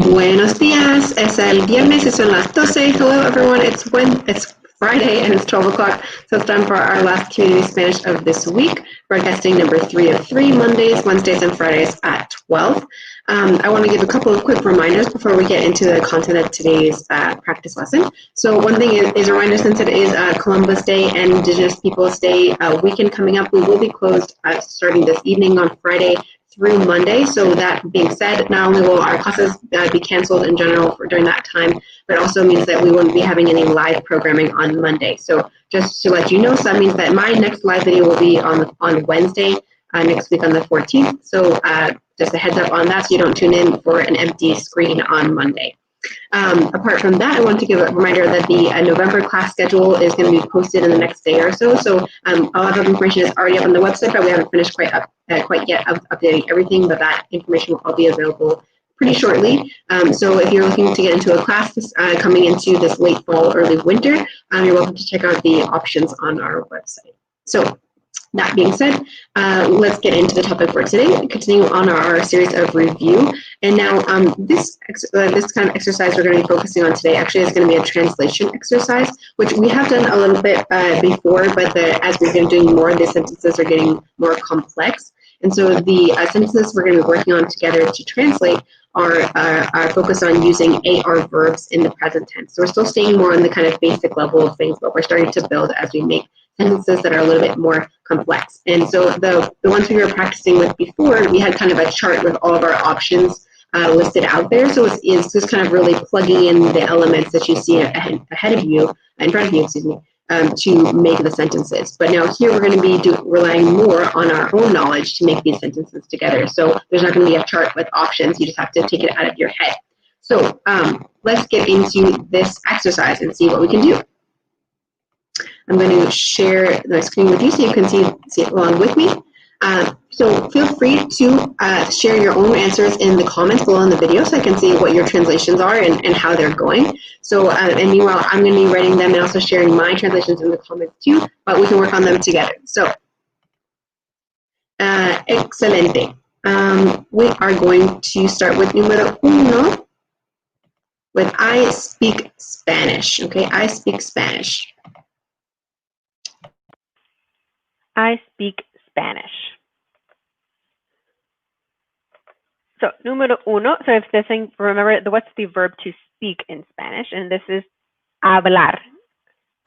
Buenos días. Es el viernes y son las 12. Hello, everyone. It's Friday and it's 12 o'clock. So it's time for our last Community Spanish of this week, broadcasting number 3 of 3, Mondays, Wednesdays, and Fridays at 12. I want to give a couple of quick reminders before we get into the content of today's practice lesson. So one thing is a reminder, since it is Columbus Day and Indigenous Peoples Day weekend coming up, we will be closed starting this evening on Friday through Monday. So that being said, not only will our classes be canceled in general during that time, but also means that we won't be having any live programming on Monday. So just to let you know, so that means that my next live video will be on Wednesday, next week on the 14th. So just a heads up on that, so you don't tune in for an empty screen on Monday. Apart from that, I want to give a reminder that the November class schedule is going to be posted in the next day or so. So a lot of information is already up on the website, but we haven't finished quite yet of updating everything, but that information will all be available pretty shortly. So if you're looking to get into a class coming into this late fall, early winter, you're welcome to check out the options on our website. So that being said, let's get into the topic for today, continue on our series of review. And now this kind of exercise we're going to be focusing on today actually is going to be a translation exercise, which we have done a little bit before, but as we've been doing more, the sentences are getting more complex. And so the sentences we're going to be working on together to translate are focused on using AR verbs in the present tense. So we're still staying more on the kind of basic level of things, but we're starting to build as we make sentences that are a little bit more complex. And so the ones we were practicing with before, we had kind of a chart with all of our options listed out there. So it's just kind of really plugging in the elements that you see ahead of you, in front of you, excuse me, to make the sentences. But now here we're going to be relying more on our own knowledge to make these sentences together. So there's not going to be a chart with options. You just have to take it out of your head. So let's get into this exercise and see what we can do. I'm going to share the screen with you so you can see it along with me. So feel free to share your own answers in the comments below in the video so I can see what your translations are and how they're going. So, and meanwhile, I'm going to be writing them and also sharing my translations in the comments too, but we can work on them together. So, excelente. We are going to start with número uno, with I speak Spanish. Okay, I speak Spanish. I speak Spanish. So, número uno, so if this thing, remember, what's the verb to speak in Spanish? And this is hablar,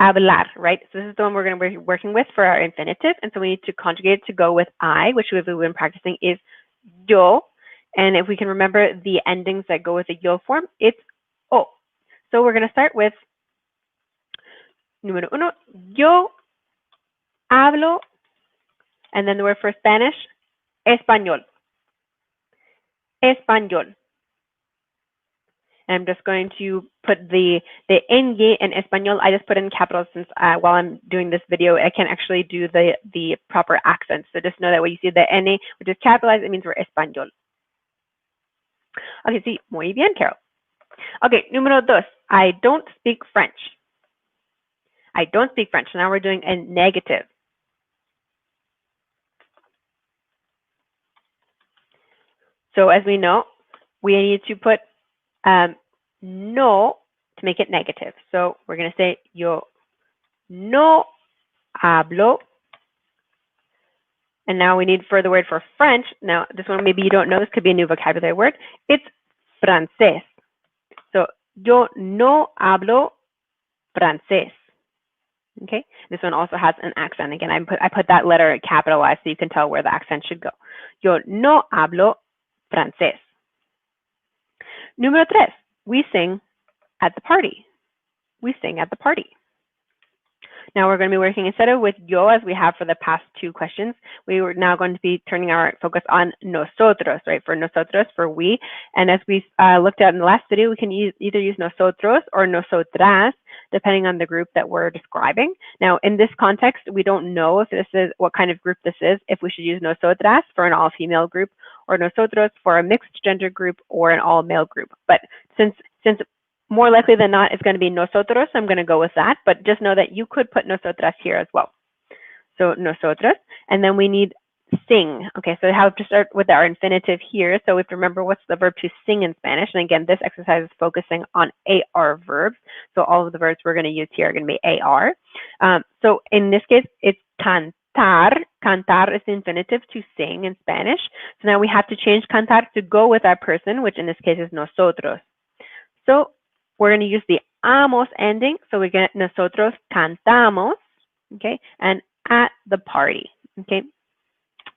hablar, right? So this is the one we're going to be working with for our infinitive. And so we need to conjugate it to go with I, which we've been practicing is yo. And if we can remember the endings that go with the yo form, it's o. So we're going to start with número uno, yo hablo, and then the word for Spanish, español. Español. And I'm just going to put the ñ in español. I just put in capitals since while I'm doing this video, I can't actually do the proper accents. So just know that when you see the N, which is capitalized, it means we're español. Okay, sí, muy bien, Carol. Okay, número dos, I don't speak French. I don't speak French. Now we're doing a negative. So as we know, we need to put no to make it negative. So we're going to say yo no hablo. And now we need for the word for French. Now this one maybe you don't know. This could be a new vocabulary word. It's francés. So yo no hablo francés. Okay. This one also has an accent. Again, I put that letter capitalized so you can tell where the accent should go. Yo no hablo francés. Número tres, we sing at the party. We sing at the party. Now we're going to be working instead of with yo as we have for the past two questions. We were now going to be turning our focus on nosotros, right? For nosotros, for we. And as we looked at in the last video, we can either use nosotros or nosotras, depending on the group that we're describing. Now, in this context, we don't know if this is what kind of group this is, if we should use nosotras for an all-female group or nosotros for a mixed gender group or an all-male group. But since more likely than not, it's going to be nosotros. I'm going to go with that, but just know that you could put nosotras here as well. So nosotras, and then we need sing. Okay, so we have to start with our infinitive here. So we have to remember what's the verb to sing in Spanish. And again, this exercise is focusing on AR verbs. So all of the verbs we're going to use here are going to be AR. So in this case, it's cantar. Cantar is the infinitive to sing in Spanish. So now we have to change cantar to go with our person, which in this case is nosotros. So we're going to use the amos ending. So we get nosotros cantamos, okay, and at the party, okay.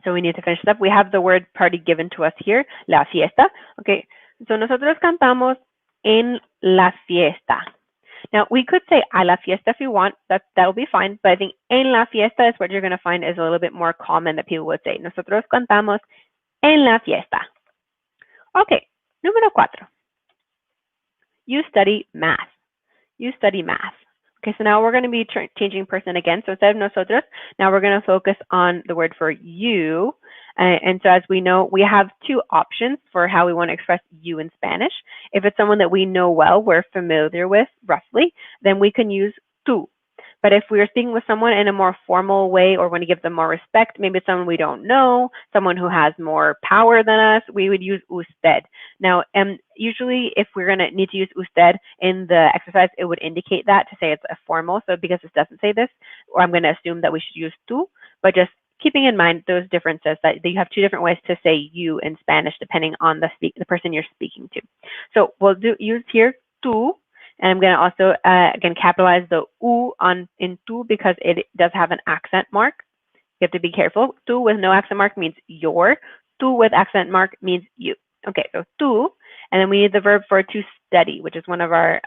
So we need to finish it up. We have the word party given to us here, la fiesta. Okay, so nosotros cantamos en la fiesta. Now, we could say a la fiesta if you want. That'll be fine. But I think en la fiesta is what you're going to find is a little bit more common that people would say. Nosotros cantamos en la fiesta. Okay, número 4. You study math. You study math. Okay, so now we're going to be changing person again. So instead of nosotros, now we're going to focus on the word for you. And so as we know, we have 2 options for how we want to express you in Spanish. If it's someone that we know well, we're familiar with roughly, then we can use tú. But if we are speaking with someone in a more formal way or want to give them more respect, maybe it's someone we don't know, someone who has more power than us, we would use usted. Now, usually if we're going to need to use usted in the exercise, it would indicate that to say it's a formal. So because this doesn't say this, or I'm going to assume that we should use tú, but just keeping in mind those differences, that you have 2 different ways to say you in Spanish depending on the person you're speaking to. So we'll use here tú. And I'm going to also, again, capitalize the u in tú because it does have an accent mark. You have to be careful. Tú with no accent mark means your. Tú with accent mark means you. Okay, so tú. And then we need the verb for to study, which is one of our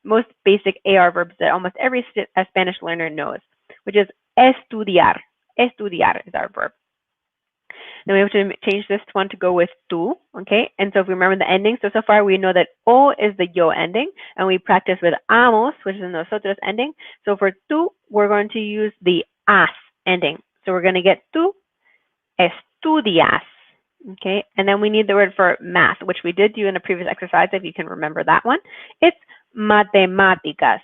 most basic AR verbs that almost every Spanish learner knows, which is estudiar. Estudiar is our verb. Then we have to change this one to go with tú, okay? And so if we remember the ending, so far we know that o is the yo ending, and we practice with amos, which is the nosotros ending. So for tú, we're going to use the as ending. So we're going to get tú estudias, okay? And then we need the word for math, which we did do in a previous exercise, if you can remember that one. It's matematicas.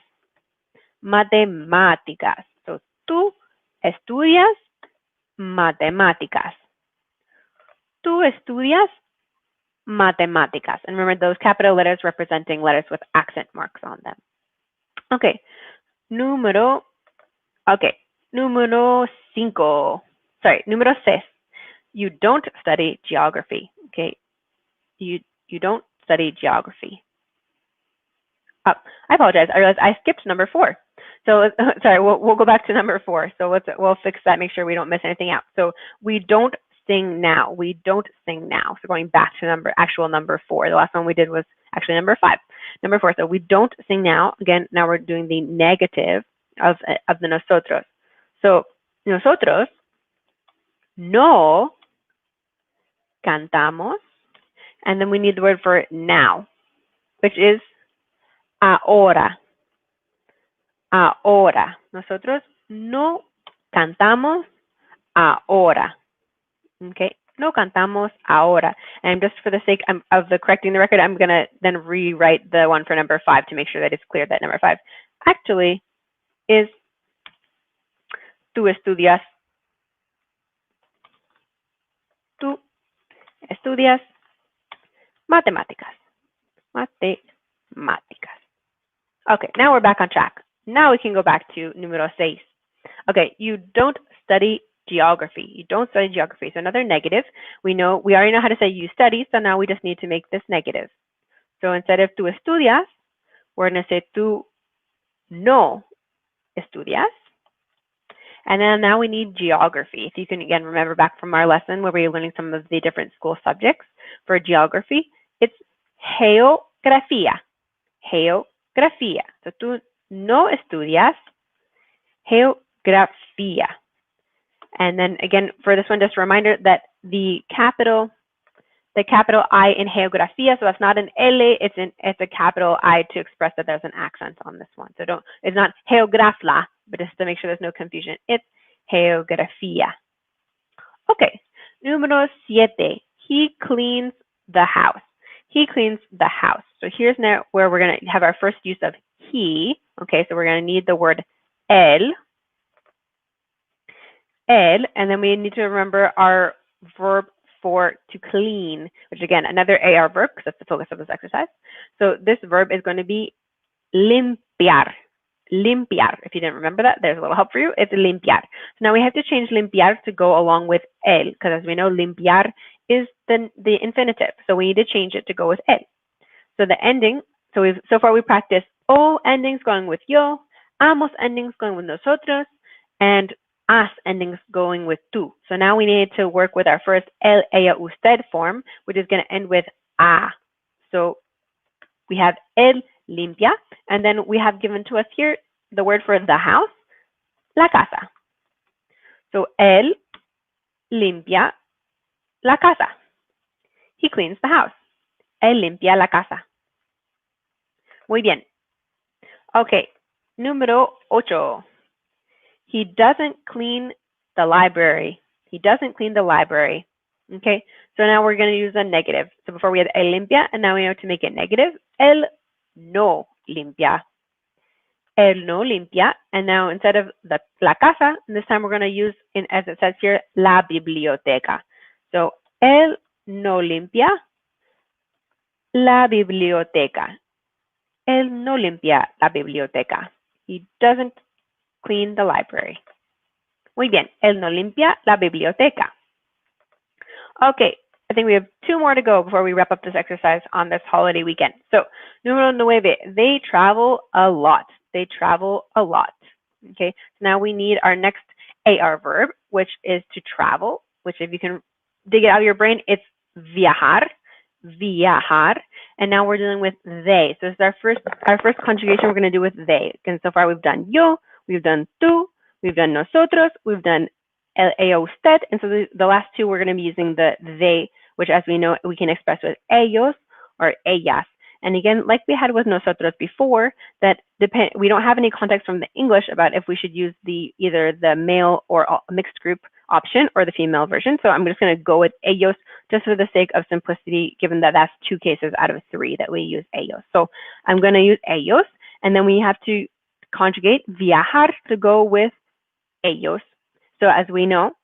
Matemáticas. So tú estudias matemáticas. Tú estudias matemáticas. And remember those capital letters representing letters with accent marks on them. Okay. Número 5. Sorry, número 6. You don't study geography. Okay. You don't study geography. Oh, I apologize. I realized I skipped number 4. So sorry, we'll go back to number 4. So we'll fix that, make sure we don't miss anything out. So we don't sing now. We don't sing now. So going back to actual number 4. The last one we did was actually number 5. Number 4. So we don't sing now. Again, now we're doing the negative of the nosotros. So nosotros no cantamos, and then we need the word for now, which is ahora. Ahora. Nosotros no cantamos ahora. Okay, no cantamos ahora. And just for the sake of the correcting the record, I'm going to then rewrite the one for number 5 to make sure that it's clear that number 5 actually is tú estudias matemáticas. Matemáticas. Okay, now we're back on track. Now we can go back to número 6. Okay, you don't study geography. You don't study geography. So another negative. We already know how to say you study, so now we just need to make this negative. So instead of tú estudias, we're going to say tú no estudias. And then now we need geography. If you can, again, remember back from our lesson where we were learning some of the different school subjects for geography, it's geografía. Geografía. So tú no estudias geografía. And then again, for this one, just a reminder that the capital I in geografía, so that's not an L, it's a capital I to express that there's an accent on this one. So it's not geografla, but just to make sure there's no confusion, it's geografía. Okay, número 7. He cleans the house. He cleans the house. So here's now where we're going to have our first use of he. Okay, so we're going to need the word él. el, and then we need to remember our verb for to clean, which again, another AR verb, because that's the focus of this exercise. So this verb is going to be limpiar. Limpiar. If you didn't remember that, there's a little help for you. It's limpiar. So now we have to change limpiar to go along with el, because as we know, limpiar is the infinitive. So we need to change it to go with el. So the ending, so far we practiced o endings going with yo, amos endings going with nosotros, and as endings going with tú. So now we need to work with our first el, ella, usted form, which is going to end with a. So we have el limpia, and then we have given to us here the word for the house, la casa. So él limpia la casa. He cleans the house. Él limpia la casa. Muy bien. Okay, número 8. He doesn't clean the library. He doesn't clean the library. Okay, so now we're going to use a negative. So before we had él limpia, and now we have to make it negative. Él no limpia. Él no limpia. And now instead of la casa, this time we're going to use, as it says here, la biblioteca. So él no limpia la biblioteca. Él no limpia la biblioteca. He doesn't clean the library. Muy bien. Él no limpia la biblioteca. Okay, I think we have 2 more to go before we wrap up this exercise on this holiday weekend. So, número 9, they travel a lot. They travel a lot. Okay, so now we need our next AR verb, which is to travel, which if you can dig it out of your brain, it's viajar, viajar. And now we're dealing with they. So this is our first conjugation we're going to do with they. And so far we've done yo, we've done tú, we've done nosotros, we've done el, ella, usted. And so the last 2 we're going to be using the they, which as we know, we can express with ellos or ellas. And again, like we had with nosotros before, that we don't have any context from the English about if we should use either the male or mixed group option or the female version. So I'm just going to go with ellos just for the sake of simplicity, given that that's 2 cases out of 3 that we use ellos. So I'm going to use ellos, and then we have to conjugate viajar to go with ellos. So as we know,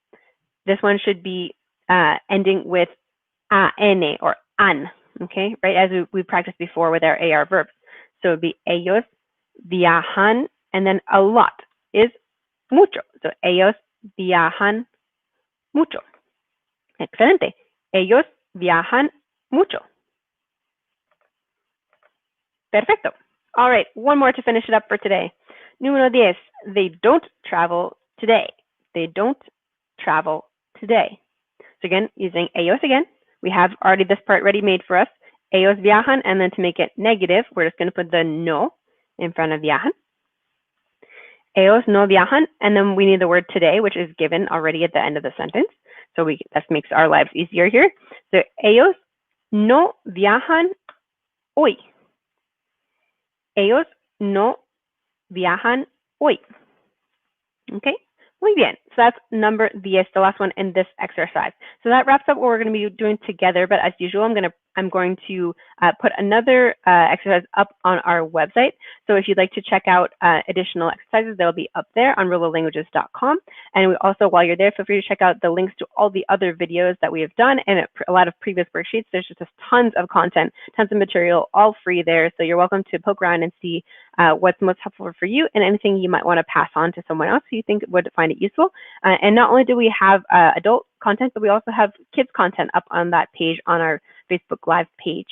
this one should be ending with an or an. Okay, right, as we practiced before with our AR verbs. So it would be ellos viajan, and then a lot is mucho. So ellos viajan mucho. Excelente. Ellos viajan mucho. Perfecto. All right, one more to finish it up for today. Número 10, they don't travel today. They don't travel today. So again, using ellos again. We have already this part ready made for us. Ellos viajan, and then to make it negative, we're just going to put the no in front of viajan. Ellos no viajan, and then we need the word today, which is given already at the end of the sentence. So that makes our lives easier here. So ellos no viajan hoy. Ellos no viajan hoy. Okay. Muy bien. So that's number 10, the last one in this exercise. So that wraps up what we're going to be doing together. But as usual, I'm going to put another exercise up on our website. So if you'd like to check out additional exercises, they'll be up there on rolalanguages.com. And we also, while you're there, feel free to check out the links to all the other videos that we have done and a lot of previous worksheets. There's just tons of content, tons of material, all free there. So you're welcome to poke around and see what's most helpful for you and anything you might want to pass on to someone else who you think would find it useful. And not only do we have adult content, but we also have kids content up on that page on our Facebook Live page.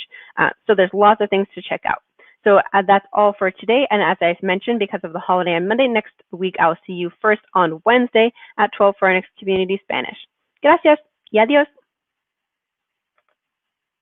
So there's lots of things to check out. So that's all for today. And as I mentioned, because of the holiday on Monday, next week I'll see you first on Wednesday at 12 for our next Community Spanish. Gracias y adiós.